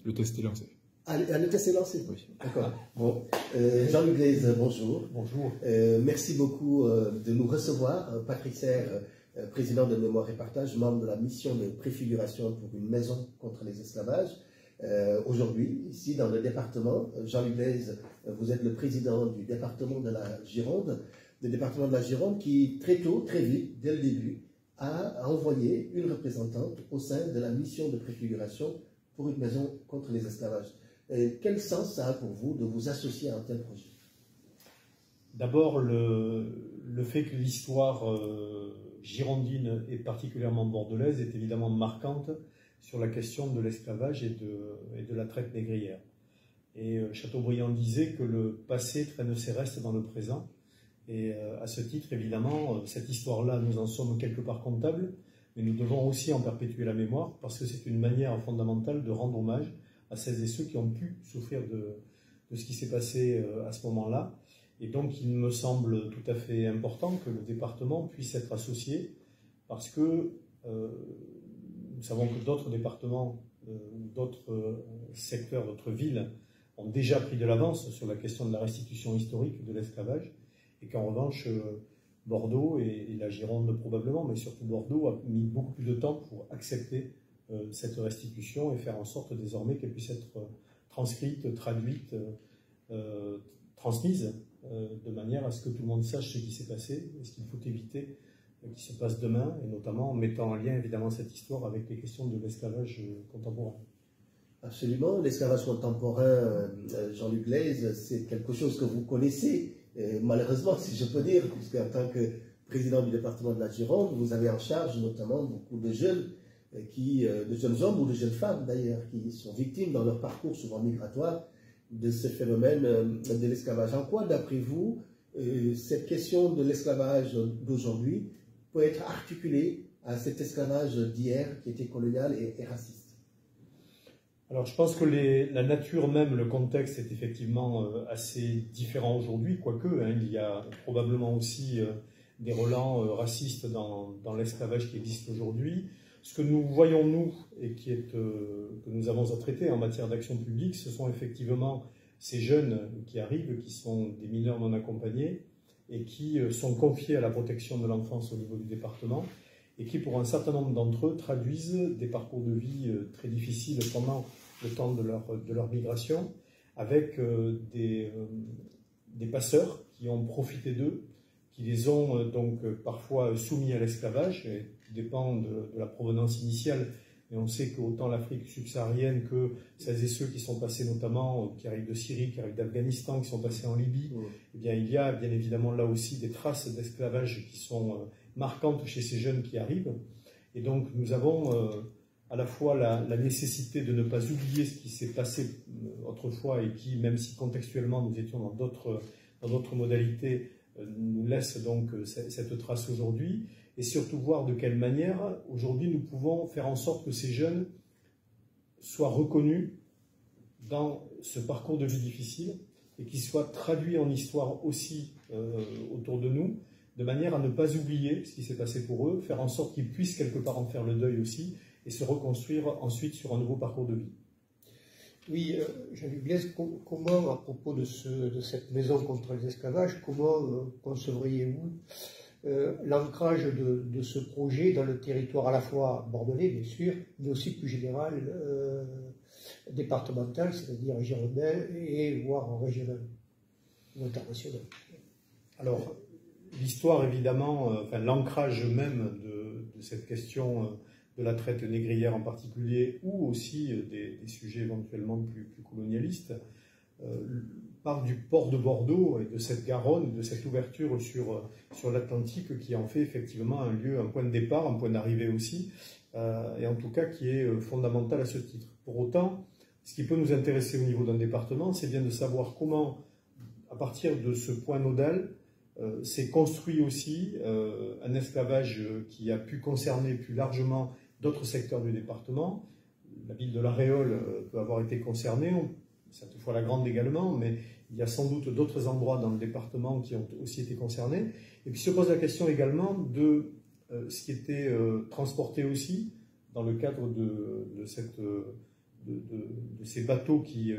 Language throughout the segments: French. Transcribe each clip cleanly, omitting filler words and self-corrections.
Le test est lancé. Ah, le test est lancé? Oui. D'accord. Bon. Jean-Luc Blaise, bonjour. Bonjour. Merci beaucoup de nous recevoir. Patrick Serre, président de Mémoire et Partage, membre de la mission de préfiguration pour une maison contre les esclavages. Aujourd'hui, ici dans le département, Jean-Luc Blaise, vous êtes le président du département de la Gironde, qui très tôt, très vite, dès le début, a envoyé une représentante au sein de la mission de préfiguration pour une maison contre les esclavages. Quel sens ça a pour vous de vous associer à un tel projet? D'abord, le fait que l'histoire girondine et particulièrement bordelaise est évidemment marquante sur la question de l'esclavage et de la traite négrière. Et Chateaubriand disait que le passé traîne ses restes dans le présent. Et à ce titre, évidemment, cette histoire-là, nous en sommes quelque part comptables, mais nous devons aussi en perpétuer la mémoire parce que c'est une manière fondamentale de rendre hommage à celles et ceux qui ont pu souffrir de ce qui s'est passé à ce moment-là. Et donc, il me semble tout à fait important que le département puisse être associé parce que nous savons que d'autres départements ou d'autres secteurs, d'autres villes ont déjà pris de l'avance sur la question de la restitution historique de l'esclavage et qu'en revanche, Bordeaux et la Gironde probablement, mais surtout Bordeaux, a mis beaucoup plus de temps pour accepter cette restitution et faire en sorte désormais qu'elle puisse être transcrite, traduite, transmise, de manière à ce que tout le monde sache ce qui s'est passé et ce qu'il faut éviter qui se passe demain, et notamment en mettant en lien évidemment cette histoire avec les questions de l'esclavage contemporain. Absolument, l'esclavage contemporain, Jean-Luc Blaise, c'est quelque chose que vous connaissez, malheureusement si je peux dire, puisque en tant que président du département de la Gironde, vous avez en charge notamment beaucoup de jeunes de jeunes hommes ou de jeunes femmes d'ailleurs, qui sont victimes dans leur parcours souvent migratoire de ce phénomène de l'esclavage. En quoi, d'après vous, cette question de l'esclavage d'aujourd'hui peut être articulée à cet esclavage d'hier qui était colonial et raciste? Alors je pense que la nature même, le contexte est effectivement assez différent aujourd'hui, quoique il y a probablement aussi des relents racistes dans l'esclavage qui existe aujourd'hui. Ce que nous voyons, nous, et que nous avons à traiter en matière d'action publique, ce sont effectivement ces jeunes qui arrivent, qui sont des mineurs non accompagnés, et qui sont confiés à la protection de l'enfance au niveau du département, et qui, pour un certain nombre d'entre eux, traduisent des parcours de vie très difficiles pendant le temps de leur migration, avec des passeurs qui ont profité d'eux, qui les ont donc parfois soumis à l'esclavage, et tout dépend de la provenance initiale, mais on sait qu'autant l'Afrique subsaharienne que celles et ceux qui sont passés notamment, qui arrivent de Syrie, qui arrivent d'Afghanistan, qui sont passés en Libye, eh bien, il y a bien évidemment là aussi des traces d'esclavage qui sont marquantes chez ces jeunes qui arrivent. Et donc nous avons à la fois la nécessité de ne pas oublier ce qui s'est passé autrefois et qui, même si contextuellement nous étions dans d'autres modalités, nous laisse donc cette trace aujourd'hui, et surtout voir de quelle manière aujourd'hui nous pouvons faire en sorte que ces jeunes soient reconnus dans ce parcours de vie difficile et qu'ils soient traduits en histoire aussi autour de nous, de manière à ne pas oublier ce qui s'est passé pour eux, faire en sorte qu'ils puissent quelque part en faire le deuil aussi et se reconstruire ensuite sur un nouveau parcours de vie. Oui, Jean-Luc Blaise, comment, à propos de cette maison contre les esclavages, comment concevriez-vous l'ancrage de ce projet dans le territoire à la fois bordelais, bien sûr, mais aussi plus général, départemental, c'est-à-dire girondin et voire régional ou international? Alors, l'histoire, évidemment, l'ancrage même de cette question de la traite négrière en particulier, ou aussi des sujets éventuellement plus colonialistes, part du port de Bordeaux et de cette Garonne, de cette ouverture sur l'Atlantique qui en fait effectivement un lieu, un point de départ, un point d'arrivée aussi, et en tout cas qui est fondamental à ce titre. Pour autant, ce qui peut nous intéresser au niveau d'un département, c'est bien de savoir comment, à partir de ce point nodal, s'est construit aussi un esclavage qui a pu concerner plus largement d'autres secteurs du département. La ville de La Réole peut avoir été concernée, cette fois la Grande également, mais il y a sans doute d'autres endroits dans le département qui ont aussi été concernés. Et puis se pose la question également de ce qui était transporté aussi dans le cadre de ces bateaux qui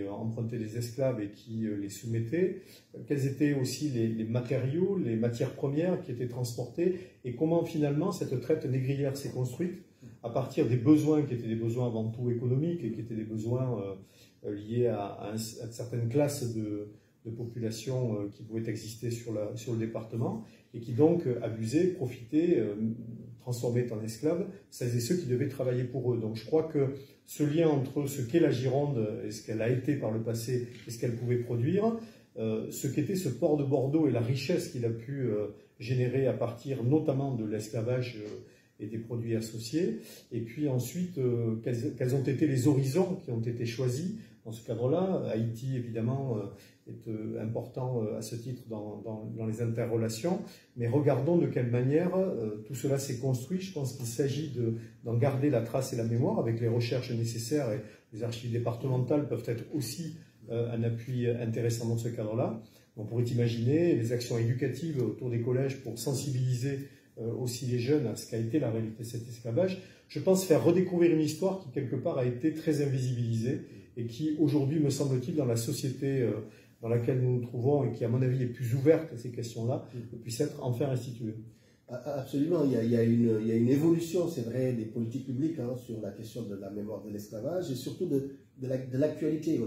empruntaient les esclaves et qui les soumettaient, quels étaient aussi les matériaux, les matières premières qui étaient transportées, et comment finalement cette traite négrière s'est construite à partir des besoins qui étaient des besoins avant tout économiques et qui étaient des besoins liés à certaines classes de population qui pouvaient exister sur le département, et qui donc abusaient, profitaient, transformaient en esclaves celles et ceux qui devaient travailler pour eux. Donc je crois que ce lien entre ce qu'est la Gironde et ce qu'elle a été par le passé et ce qu'elle pouvait produire, ce qu'était ce port de Bordeaux et la richesse qu'il a pu générer à partir notamment de l'esclavage et des produits associés, et puis ensuite quels ont été les horizons qui ont été choisis dans ce cadre-là. Haïti, évidemment, est important à ce titre dans les interrelations, mais regardons de quelle manière tout cela s'est construit. Je pense qu'il s'agit d'en garder la trace et la mémoire avec les recherches nécessaires, et les archives départementales peuvent être aussi un appui intéressant dans ce cadre-là. On pourrait imaginer les actions éducatives autour des collèges pour sensibiliser aussi les jeunes à ce qu'a été la réalité de cet esclavage. Je pense faire redécouvrir une histoire qui, quelque part, a été très invisibilisée et qui, aujourd'hui, me semble-t-il, dans la société dans laquelle nous nous trouvons et qui, à mon avis, est plus ouverte à ces questions-là, puisse être enfin restituée. Absolument, il y a une évolution, c'est vrai, des politiques publiques sur la question de la mémoire de l'esclavage et surtout de l'actualité.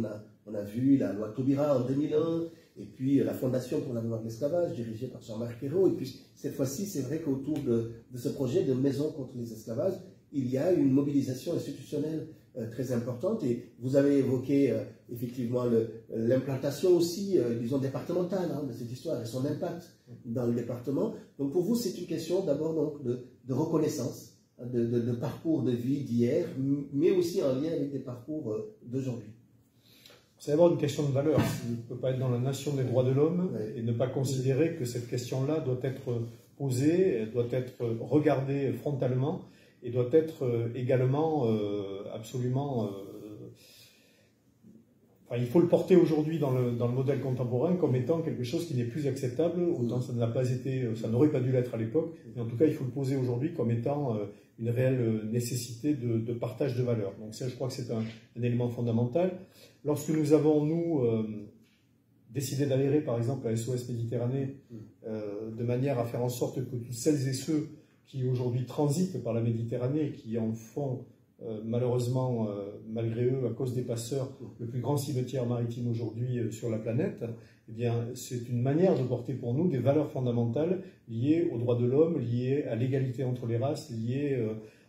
On a vu la loi Taubira en 2001, et puis la Fondation pour la mémoire de l'esclavage, dirigée par Jean-Marc Ayrault. Et puis cette fois-ci, c'est vrai qu'autour de ce projet de maison contre les esclavages, il y a une mobilisation institutionnelle très importante. Et vous avez évoqué effectivement l'implantation aussi, disons, départementale de cette histoire et son impact dans le département. Donc pour vous, c'est une question d'abord donc de reconnaissance, de parcours de vie d'hier, mais aussi en lien avec des parcours d'aujourd'hui. C'est d'abord une question de valeur. On ne peut pas être dans la nation des droits de l'homme et ne pas considérer que cette question-là doit être posée, doit être regardée frontalement et doit être également absolument... Enfin, il faut le porter aujourd'hui dans le modèle contemporain comme étant quelque chose qui n'est plus acceptable, autant ça ne l'a pas été, ça n'aurait pas dû l'être à l'époque, mais en tout cas il faut le poser aujourd'hui comme étant une réelle nécessité de partage de valeurs. Donc ça, je crois que c'est un élément fondamental. Lorsque nous avons, nous, décidé d'adhérer par exemple à SOS Méditerranée, de manière à faire en sorte que toutes celles et ceux qui aujourd'hui transitent par la Méditerranée, qui en font malheureusement, malgré eux, à cause des passeurs, le plus grand cimetière maritime aujourd'hui sur la planète, eh bien, c'est une manière de porter pour nous des valeurs fondamentales liées aux droits de l'homme, liées à l'égalité entre les races, liées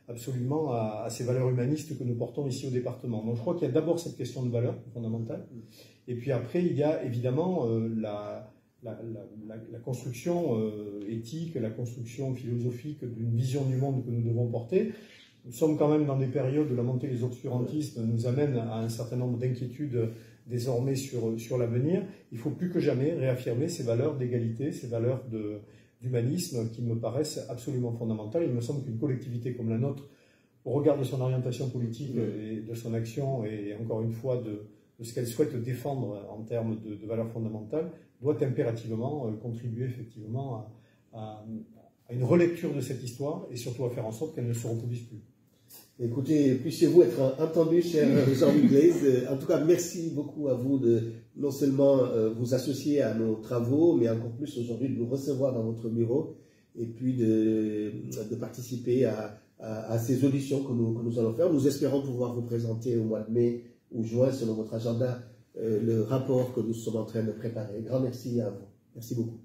absolument à ces valeurs humanistes que nous portons ici au département. Donc je crois qu'il y a d'abord cette question de valeur fondamentale, et puis après il y a évidemment la construction éthique, la construction philosophique d'une vision du monde que nous devons porter. Nous sommes quand même dans des périodes où la montée des obscurantismes nous amène à un certain nombre d'inquiétudes désormais sur l'avenir. Il faut plus que jamais réaffirmer ces valeurs d'égalité, ces valeurs d'humanisme qui me paraissent absolument fondamentales. Il me semble qu'une collectivité comme la nôtre, au regard de son orientation politique et de son action, et encore une fois de ce qu'elle souhaite défendre en termes de valeurs fondamentales, doit impérativement contribuer effectivement à une relecture de cette histoire et surtout à faire en sorte qu'elle ne se reproduise plus. Écoutez, puissiez-vous être entendu, cher Jean-Luc Blaise. En tout cas, merci beaucoup à vous de non seulement vous associer à nos travaux, mais encore plus aujourd'hui de nous recevoir dans votre bureau et puis de participer à ces auditions que nous allons faire. Nous espérons pouvoir vous présenter au mois de mai ou juin, selon votre agenda, le rapport que nous sommes en train de préparer. Grand merci à vous. Merci beaucoup.